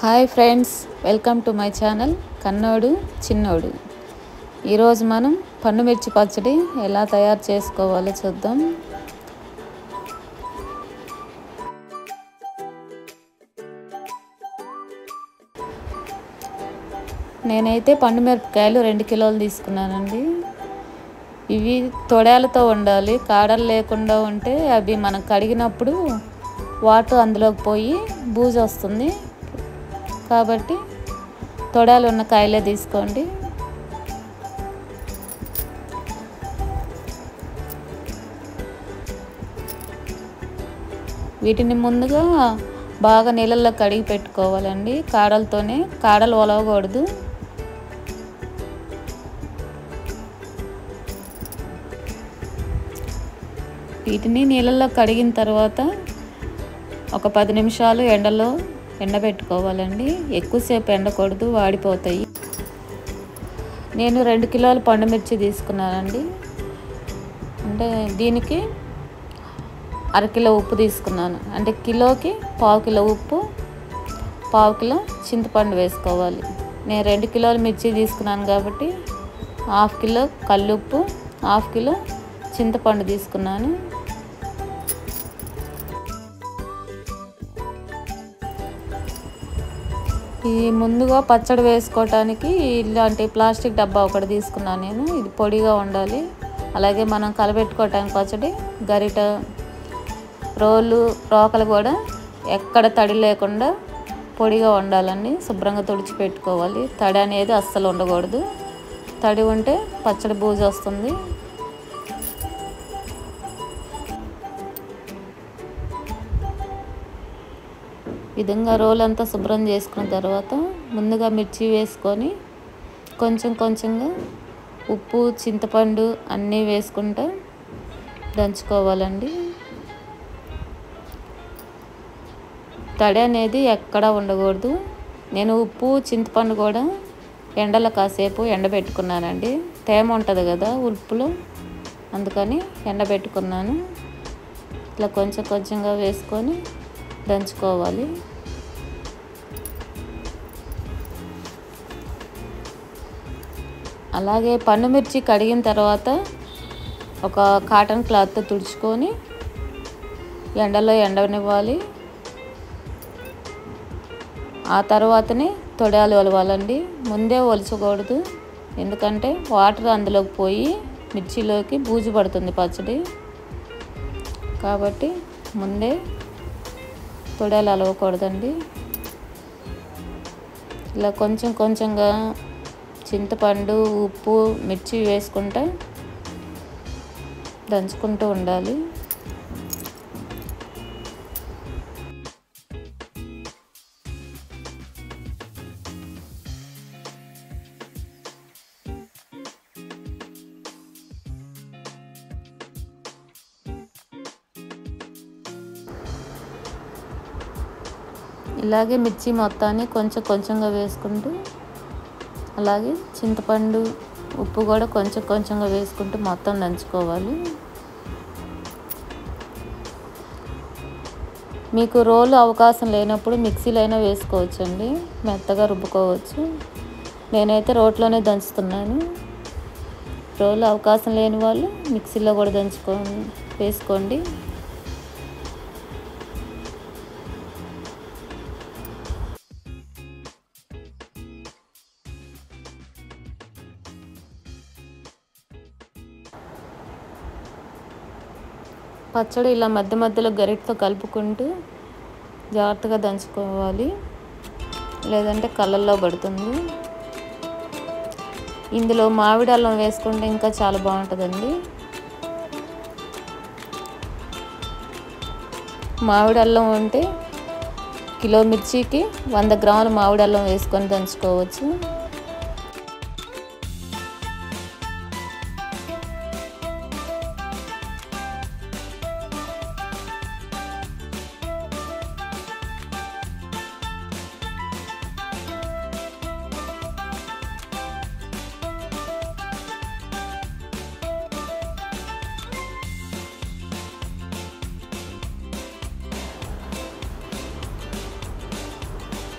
Hi friends, welcome to my channel Kannodu Chinnodu. ఈరోజు మనం పండుమిర్చి పచ్చడి ఎలా తయారు చేసుకోవాలో చూద్దాం. నేనైతే పండుమిరపకాయలు 2 కిలోలు తీసుకున్నానండి. ఇవి తొడాలతో ఉండాలి, కాడలు లేకుండా ఉంటే అవి మనం కడిగినప్పుడు వాటర్ అందులోకి పోయి బూజు వస్తుంది. కాబట్టి తొడాలు ఉన్న కాయలే తీసుకోండి. వీటిని ముందుగా బాగా నీళ్ళల్లో కడిగి పెట్టుకోవాలండి. కాడలతోనే, కాడలు ఒలవకూడదు. వీటిని నీళ్ళల్లో కడిగిన తర్వాత ఒక 10 నిమిషాలు ఎండలో ఎండబెట్టుకోవాలండి. ఎక్కువసేపు ఎండకూడదు, వాడిపోతాయి. నేను 2 కిలోల పండుమిర్చి తీసుకున్నానండి. అంటే దీనికి 1/2 కిలో ఉప్పు తీసుకున్నాను. అంటే కిలోకి 1/4 కిలో ఉప్పు, 1/4 కిలో చింతపండు వేసుకోవాలి. నేను 2 కిలోల మిర్చి తీసుకున్నాను కాబట్టి 1/2 కిలో కల్లుప్పు, 1/2 కిలో చింతపండు తీసుకున్నాను. ఈ ముందుగా పచ్చడి వేసుకోవటానికి ఇలాంటి ప్లాస్టిక్ డబ్బా ఒకటి తీసుకున్నాను నేను. ఇది పొడిగా ఉండాలి. అలాగే మనం కలబెట్టుకోవటానికి పచ్చడి గరిట, రోకలు కూడా ఎక్కడ తడి లేకుండా పొడిగా ఉండాలండి. శుభ్రంగా తుడిచి పెట్టుకోవాలి. తడి అనేది అస్సలు ఉండకూడదు. తడి ఉంటే పచ్చడి బూజు వస్తుంది. విధంగా రోల్ అంతా శుభ్రం చేసుకున్న తర్వాత ముందుగా మిర్చి వేసుకొని కొంచెం కొంచెంగా ఉప్పు, చింతపండు అన్నీ వేసుకుంటూ దంచుకోవాలండి. తడి అనేది ఎక్కడా ఉండకూడదు. నేను ఉప్పు, చింతపండు కూడా ఎండలో కాసేపు ఎండబెట్టుకున్నానండి. తేమ ఉంటుంది కదా ఉప్పులో, అందుకని ఎండబెట్టుకున్నాను. ఇట్లా కొంచెం కొంచెంగా వేసుకొని దంచుకోవాలి. అలాగే పండుమిర్చి కడిగిన తర్వాత ఒక కాటన్ క్లాత్తో తుడుచుకొని ఎండలో ఎండనివ్వాలి. ఆ తర్వాతనే తొడాలు ఒలవాలండి. ముందే ఒలచకూడదు. ఎందుకంటే వాటర్ అందులోకి పోయి మిర్చిలోకి బూజు పడుతుంది పచ్చడి. కాబట్టి ముందే తొడాలు అలవకూడదండి. ఇలా కొంచెం కొంచెంగా చింతపండు, ఉప్పు, మిర్చి వేసుకుంటూ దంచుకుంటూ ఉండాలి. ఇలాగే మిర్చి మొత్తాన్ని కొంచెం కొంచెంగా వేసుకుంటూ, అలాగే చింతపండు, ఉప్పు కూడా కొంచెం కొంచెంగా వేసుకుంటూ మొత్తం దంచుకోవాలి. మీకు రోలు అవకాశం లేనప్పుడు మిక్సీలో అయినా వేసుకోవచ్చండి. మెత్తగా రుబ్బుకోవచ్చు. నేనైతే రోట్లోనే దంచుతున్నాను. రోలు అవకాశం లేని వాళ్ళు మిక్సీలో కూడా వేసుకోండి. పచ్చడి ఇలా మధ్య మధ్యలో గరిటతో కలుపుకుంటూ జాగ్రత్తగా దంచుకోవాలి, లేదంటే కళ్ళల్లో పడుతుంది. ఇందులో మామిడి అల్లం వేసుకుంటే ఇంకా చాలా బాగుంటుందండి. మామిడి అల్లం అంటే కిలో మిర్చికి 100 గ్రాముల మామిడి అల్లం వేసుకొని దంచుకోవచ్చు.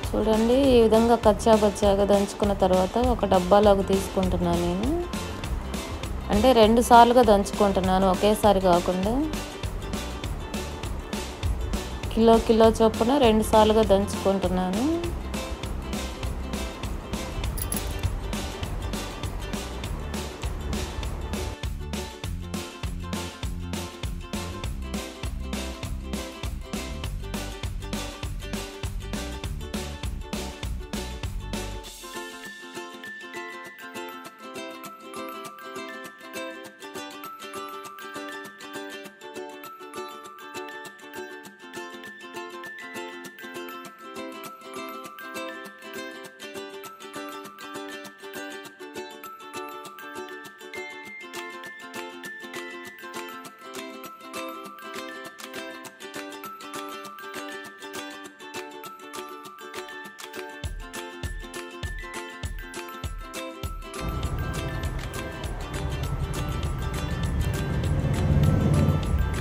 చూడండి ఈ విధంగా కచ్చా పచ్చాగా దంచుకున్న తర్వాత ఒక డబ్బాలోకి తీసుకుంటున్నాను నేను. అంటే 2 సార్లుగా దంచుకుంటున్నాను, ఒకేసారి కాకుండా. కిలో చొప్పున 2 సార్లుగా దంచుకుంటున్నాను.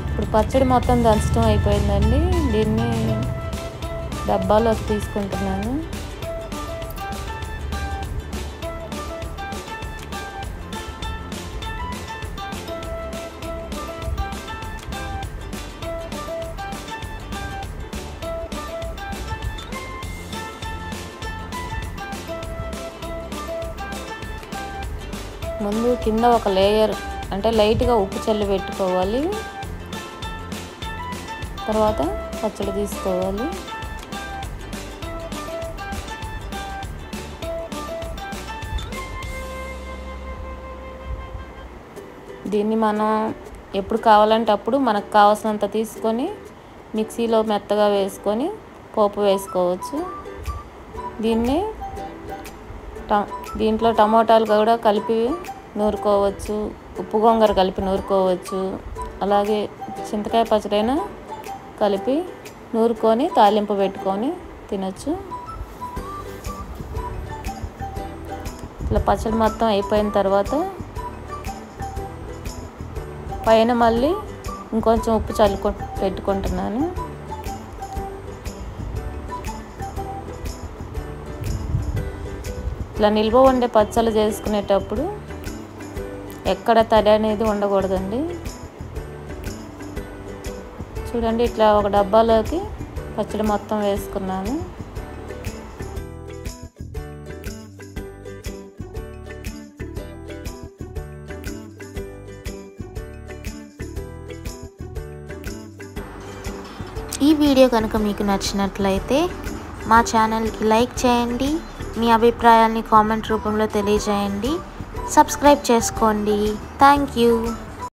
ఇప్పుడు పచ్చడి మొత్తం దంచడం అయిపోయిందండి. దీన్ని డబ్బాలోకి తీసుకుంటున్నాను. ముందు కింద ఒక లేయర్ అంటే లైట్గా ఉప్పు చల్లి పెట్టుకోవాలి. తర్వాత పచ్చడి తీసుకోవాలి. దీన్ని మనం ఎప్పుడు కావాలంటే అప్పుడు మనకు కావాల్సినంత తీసుకొని మిక్సీలో మెత్తగా వేసుకొని పోపు వేసుకోవచ్చు. దీంట్లో టమోటాలు కూడా కలిపి నూరుకోవచ్చు, ఉప్పు గోంగూర కలిపి నూరుకోవచ్చు. అలాగే చింతకాయ పచ్చడైనా కలిపి నూరుకొని తాలింపు పెట్టుకొని తినచ్చు. ఇట్లా పచ్చడి మొత్తం అయిపోయిన తర్వాత పైన మళ్ళీ ఇంకొంచెం ఉప్పు పెట్టుకుంటున్నాను. ఇట్లా నిల్వ ఉండే పచ్చళ్ళు చేసుకునేటప్పుడు ఎక్కడ తడి అనేది ఉండకూడదండి. చూడండి ఇట్లా ఒక డబ్బాలోకి పచ్చడి మొత్తం వేసుకున్నాను. ఈ వీడియో కనుక మీకు నచ్చినట్లయితే మా ఛానల్కి లైక్ చేయండి, మీ అభిప్రాయాల్ని కామెంట్ రూపంలో తెలియజేయండి, సబ్స్క్రైబ్ చేసుకోండి. Thank you.